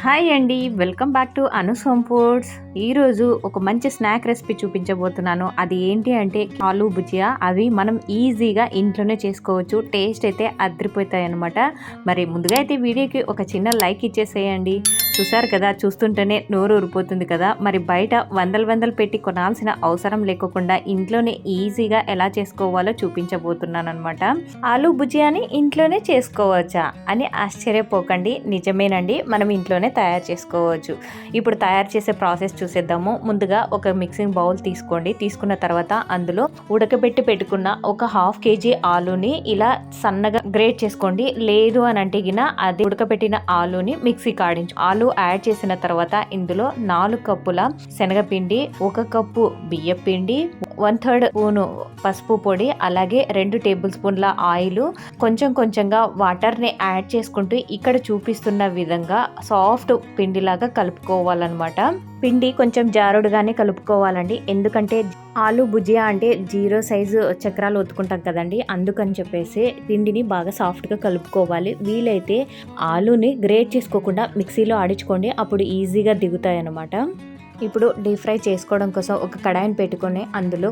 Hi అండి, welcome back to Anu's home foods. ఈరోజు ఒక మంచి స్నాక్ రెసిపీ చూపించబోతున్నాను. అది ఏంటి అంటే ఆలూ భుజియా. అది మనం ఈజీగా ఇంట్లోనే చేసుకోవచ్చు. టేస్ట్ అయితే అదిరిపోతాయి అనమాట. మరి ముందుగా అయితే వీడియోకి ఒక చిన్న లైక్ ఇచ్చేసేయండి. చూసారు కదా, చూస్తుంటేనే నోరు ఊరిపోతుంది కదా. మరి బయట వందలు పెట్టి కొనాల్సిన అవసరం లేకుండా ఇంట్లోనే ఈజీగా ఎలా చేసుకోవాలో చూపించబోతున్నాను అనమాట. ఆలూ భుజియాని ఇంట్లోనే చేసుకోవచ్చా అని ఆశ్చర్యపోకండి, నిజమేనండి, మనం ఇంట్లోనే తయారు చేసుకోవచ్చు. ఇప్పుడు తయారు చేసే ప్రాసెస్ చూసేద్దాము. ముందుగా ఒక మిక్సింగ్ బౌల్ తీసుకోండి. తీసుకున్న తర్వాత అందులో ఉడకబెట్టి పెట్టుకున్న ఒక ½ కేజీ ఆలూని ఇలా సన్నగా గ్రేట్ చేసుకోండి. లేదు అని అంటే అది ఉడకబెట్టిన ఆలూని మిక్సీ కాడించు. ఆలూ యాడ్ చేసిన తర్వాత ఇందులో 4 కప్పుల శనగపిండి, 1 కప్పు బియ్యం పిండి, 1/3 స్పూను పసుపు పొడి, అలాగే 2 టేబుల్ స్పూన్ల ఆయిల్, కొంచెంగా వాటర్ని యాడ్ చేసుకుంటూ ఇక్కడ చూపిస్తున్న విధంగా సాఫ్ట్ పిండిలాగా కలుపుకోవాలన్నమాట. పిండి కొంచెం జారుడుగానే కలుపుకోవాలండి, ఎందుకంటే ఆలూ భుజియా అంటే 0 సైజు చక్రాలు ఒత్తుకుంటాం కదండి, అందుకని చెప్పేసి పిండిని బాగా సాఫ్ట్గా కలుపుకోవాలి. వీలైతే ఆలూని గ్రేట్ చేసుకోకుండా మిక్సీలో ఆడించుకోండి, అప్పుడు ఈజీగా దిగుతాయి అన్నమాట. ఇప్పుడు డీప్ ఫ్రై చేసుకోవడం కోసం ఒక కడాయిని పెట్టుకొని అందులో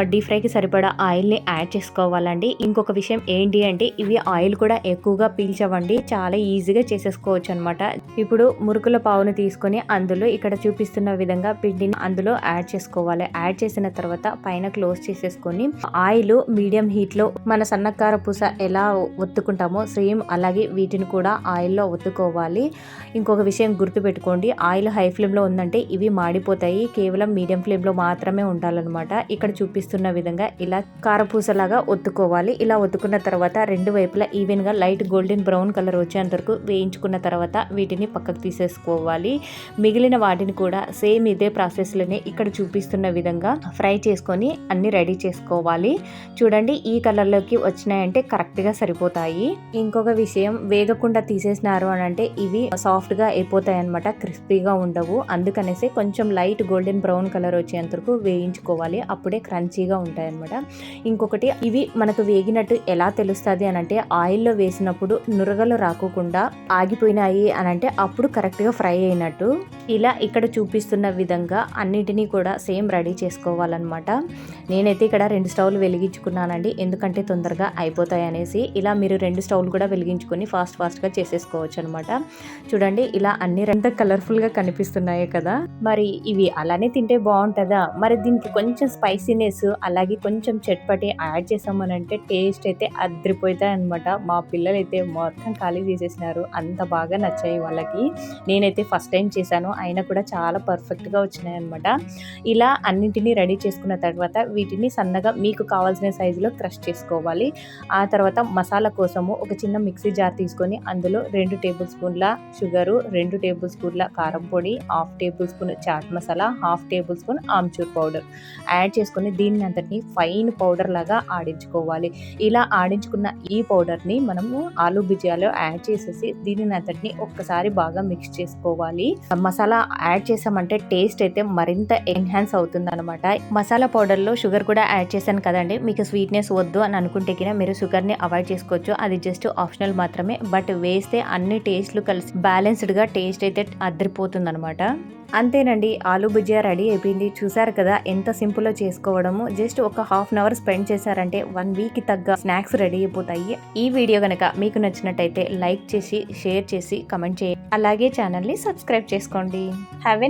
డీప్ ఫ్రైకి సరిపడా ఆయిల్ని యాడ్ చేసుకోవాలండి. ఇంకొక విషయం ఏంటి అంటే ఇవి ఆయిల్ కూడా ఎక్కువగా పీల్చవండి, చాలా ఈజీగా చేసేసుకోవచ్చు అనమాట. ఇప్పుడు మురుకుల పావును తీసుకొని అందులో ఇక్కడ చూపిస్తున్న విధంగా పిండిని అందులో యాడ్ చేసుకోవాలి. యాడ్ చేసిన తర్వాత పైన క్లోజ్ చేసేసుకొని ఆయిల్ మీడియం హీట్లో మన సన్నకార పూస ఎలా ఒత్తుకుంటామో సేమ్ అలాగే వీటిని కూడా ఆయిల్లో ఒత్తుకోవాలి. ఇంకొక విషయం గుర్తుపెట్టుకోండి, ఆయిల్ హై ఫ్లేమ్లో ఉందంటే ఇవి మాడిపోతాయి. కేవలం మీడియం ఫ్లేమ్లో మాత్రమే ఉండాలన్నమాట. ఇక్కడ చూపిస్తున్న విధంగా ఇలా కారపూసలాగా ఒత్తుకోవాలి. ఇలా ఒత్తుకున్న తర్వాత రెండు వైపులా ఈవెన్గా లైట్ గోల్డెన్ బ్రౌన్ కలర్ వచ్చేంత వరకు వేయించుకున్న తర్వాత వీటిని పక్కకు తీసేసుకోవాలి. మిగిలిన వాటిని కూడా సేమ్ ఇదే ప్రాసెస్లోనే ఇక్కడ చూపిస్తున్న విధంగా ఫ్రై చేసుకొని అన్ని రెడీ చేసుకోవాలి. చూడండి, ఈ కలర్లోకి వచ్చినాయంటే కరెక్ట్గా సరిపోతాయి. ఇంకొక విషయం, వేగకుండా తీసేసినారు అని అంటే ఇవి సాఫ్ట్గా అయిపోతాయి అనమాట, క్రిస్పీగా ఉండవు. అందుకనేసి కొంచెం లైట్ గోల్డెన్ బ్రౌన్ కలర్ వచ్చేంత వరకు వేయించుకోవాలి, అప్పుడే క్రంచీగా ఉంటాయి అనమాట. ఇంకొకటి, ఇవి మనకు వేగినట్టు ఎలా తెలుస్తుంది అని అంటే ఆయిల్లో వేసినప్పుడు నురగలు రాకోకుండా ఆగిపోయినాయి అని అంటే అప్పుడు కరెక్ట్గా ఫ్రై అయినట్టు. ఇలా ఇక్కడ చూపిస్తున్న విధంగా అన్నిటినీ కూడా సేమ్ రెడీ చేసుకోవాలన్నమాట. నేనైతే ఇక్కడ 2 స్టవ్లు వెలిగించుకున్నానండి, ఎందుకంటే తొందరగా అయిపోతాయి అనేసి. ఇలా మీరు 2 స్టవ్లు కూడా వెలిగించుకొని ఫాస్ట్గా చేసేసుకోవచ్చు అనమాట. చూడండి, ఇలా అన్ని ఎంత కలర్ఫుల్గా కనిపిస్తున్నాయి కదా. మరి ఇవి అలానే తింటే బాగుంటుందా? మరి దీనికి కొంచెం స్పైసీనెస్ అలాగే కొంచెం చట్పటి యాడ్ చేసామనంటే టేస్ట్ అయితే అదిరిపోతాయి అనమాట. మా పిల్లలు అయితే మొత్తం ఖాళీ చేసేసినారు, అంత బాగా నచ్చాయి వాళ్ళకి. నేనైతే ఫస్ట్ టైం చేశాను, అయినా కూడా చాలా పర్ఫెక్ట్గా వచ్చినాయి అనమాట. ఇలా అన్నింటినీ రెడీ చేసుకున్న తర్వాత వీటిని సన్నగా మీకు కావాల్సిన సైజులో క్రష్ చేసుకోవాలి. ఆ తర్వాత మసాలా కోసము ఒక చిన్న మిక్సీ జార్ తీసుకొని అందులో 2 టేబుల్ స్పూన్ల షుగరు, 2 టేబుల్ స్పూన్ల కారం పొడి, 1/2 tablespoon chaat masala, 1/2 tablespoon amchur powder add చేసుకొని దీన్ని అంతటిని ఫైన్ పౌడర్ లాగా ఆడించుకోవాలి. ఇలా ఆడించుకున్న ఈ పౌడర్ని మనము ఆలూ భుజియాలో యాడ్ చేసేసి దీనిని అంతటిని ఒక్కసారి బాగా మిక్స్ చేసుకోవాలి. మసాలా యాడ్ చేసామంటే టేస్ట్ అయితే మరింత ఎన్హాన్స్ అవుతుంది అనమాట. మసాలా పౌడర్లో షుగర్ కూడా యాడ్ చేశాను కదండి, మీకు స్వీట్నెస్ వద్దు అని అనుకుంటే మీరు షుగర్ని అవాయిడ్ చేసుకోవచ్చు, అది జస్ట్ ఆప్షనల్ మాత్రమే. బట్ వేస్తే అన్ని టేస్ట్లు కలిసి బ్యాలెన్స్డ్గా టేస్ట్ అయితే అదిరిపోతుంది అనమాట. అంతేనండి, ఆలూ భుజియా రెడీ అయిపోయింది. చూసారు కదా ఎంత సింపుల్లో చేసుకోవడము. జస్ట్ ఒక ½ అవర్ స్పెండ్ చేశారంటే 1 వీక్ తగ్గ స్నాక్స్ రెడీ అయిపోతాయి. ఈ వీడియో కనుక మీకు నచ్చినట్టయితే లైక్ చేసి, షేర్ చేసి, కమెంట్ చేయండి. అలాగే ఛానల్ని సబ్స్క్రైబ్ చేసుకోండి. Have a